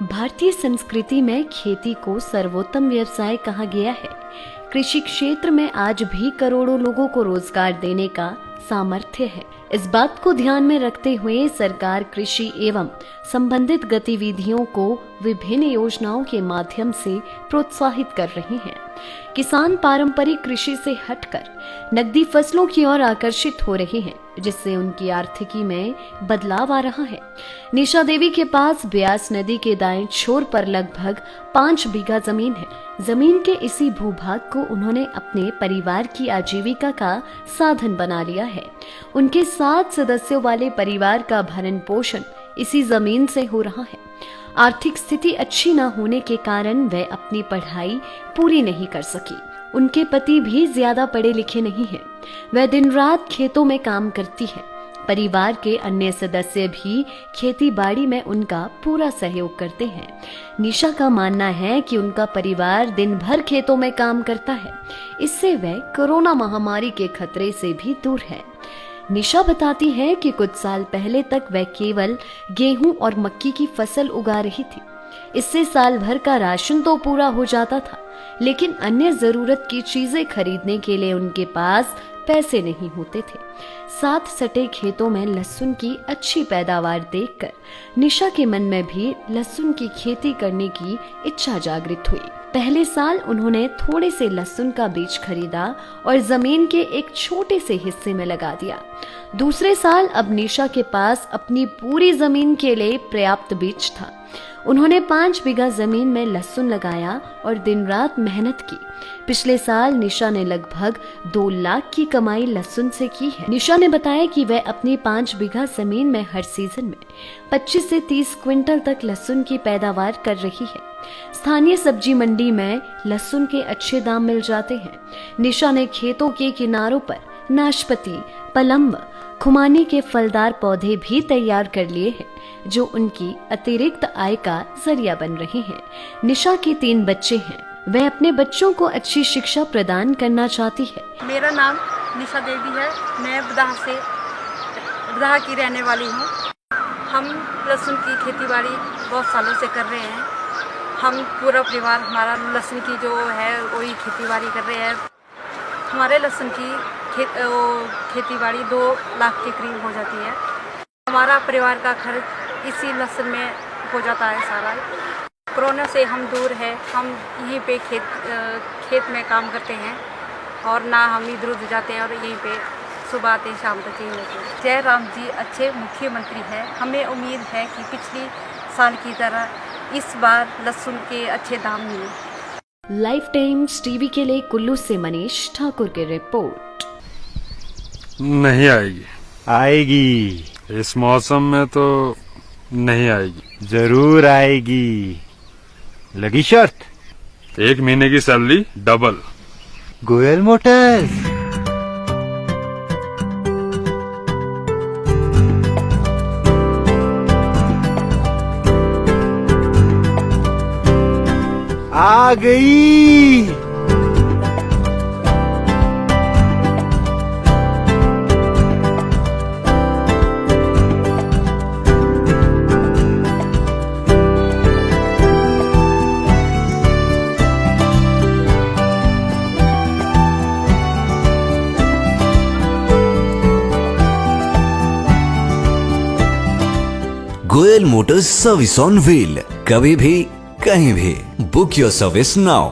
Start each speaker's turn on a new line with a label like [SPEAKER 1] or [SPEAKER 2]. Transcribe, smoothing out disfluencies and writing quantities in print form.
[SPEAKER 1] भारतीय संस्कृति में खेती को सर्वोत्तम व्यवसाय कहा गया है। कृषि क्षेत्र में आज भी करोड़ों लोगों को रोजगार देने का सामर्थ्य है। इस बात को ध्यान में रखते हुए सरकार कृषि एवं संबंधित गतिविधियों को विभिन्न योजनाओं के माध्यम से प्रोत्साहित कर रही है। किसान पारंपरिक कृषि से हटकर नकदी फसलों की ओर आकर्षित हो रहे हैं, जिससे उनकी आर्थिकी में बदलाव आ रहा है। निशा देवी के पास ब्यास नदी के दाएं छोर पर लगभग 5 बीघा जमीन है। जमीन के इसी भूभाग को उन्होंने अपने परिवार की आजीविका का साधन बना लिया है। उनके 7 सदस्यों वाले परिवार का भरण पोषण इसी जमीन से हो रहा है। आर्थिक स्थिति अच्छी न होने के कारण वे अपनी पढ़ाई पूरी नहीं कर सकी। उनके पति भी ज्यादा पढ़े लिखे नहीं हैं। वह दिन रात खेतों में काम करती है। परिवार के अन्य सदस्य भी खेती बाड़ी में उनका पूरा सहयोग करते हैं। निशा का मानना है कि उनका परिवार दिन भर खेतों में काम करता है। इससे वह कोरोना महामारी के खतरे से भी दूर है। निशा बताती है कि कुछ साल पहले तक वह केवल गेहूं और मक्की की फसल उगा रही थी। इससे साल भर का राशन तो पूरा हो जाता था, लेकिन अन्य जरूरत की चीजें खरीदने के लिए उनके पास पैसे नहीं होते थे। साथ सटे खेतों में लहसुन की अच्छी पैदावार देखकर निशा के मन में भी लहसुन की खेती करने की इच्छा जागृत हुई। पहले साल उन्होंने थोड़े से लहसुन का बीज खरीदा और जमीन के एक छोटे से हिस्से में लगा दिया। दूसरे साल अब निशा के पास अपनी पूरी जमीन के लिए पर्याप्त बीज था। उन्होंने 5 बीघा जमीन में लहसुन लगाया और दिन रात मेहनत की। पिछले साल निशा ने लगभग 2 लाख की कमाई लहसुन से की है। निशा ने बताया कि वह अपनी 5 बीघा जमीन में हर सीजन में 25 से 30 क्विंटल तक लहसुन की पैदावार कर रही है। स्थानीय सब्जी मंडी में लहसुन के अच्छे दाम मिल जाते हैं। निशा ने खेतों के किनारों पर नाशपाती, पलंब, खुमानी के फलदार पौधे भी तैयार कर लिए हैं, जो उनकी अतिरिक्त आय का जरिया बन रहे हैं। निशा के 3 बच्चे हैं। वह अपने बच्चों को अच्छी शिक्षा प्रदान करना चाहती है।
[SPEAKER 2] मेरा नाम निशा देवी है। मैं बदाह की रहने वाली हूँ। हम लहसुन की खेतीबाड़ी बहुत सालों से कर रहे हैं। हम पूरा परिवार हमारा लहसुन की जो है वही खेतीबाड़ी कर रहे हैं। हमारे लहसुन की खेतीबाड़ी 2 लाख के करीब हो जाती है। हमारा परिवार का खर्च इसी लहसुन में हो जाता है सारा। कोरोना से हम दूर है। हम यहीं पे खेत में काम करते हैं और ना हम इधर उधर जाते हैं और यहीं पे सुबह आते शाम तक यहीं रहते हैं। जयराम जी अच्छे मुख्यमंत्री हैं। हमें उम्मीद है कि पिछली साल की तरह इस बार लहसुन के अच्छे दाम मिले।
[SPEAKER 1] लाइफ टाइम्स टीवी के लिए कुल्लू से मनीष ठाकुर की रिपोर्ट।
[SPEAKER 3] नहीं आएगी।
[SPEAKER 4] आएगी।
[SPEAKER 3] इस मौसम में तो नहीं आएगी।
[SPEAKER 4] जरूर आएगी। लगी शर्त?
[SPEAKER 3] 1 महीने की सैलरी डबल।
[SPEAKER 4] गोयल मोटर्स। आ गई।
[SPEAKER 5] Goyal Motors service on wheel, कभी भी कहीं भी। Book your service now.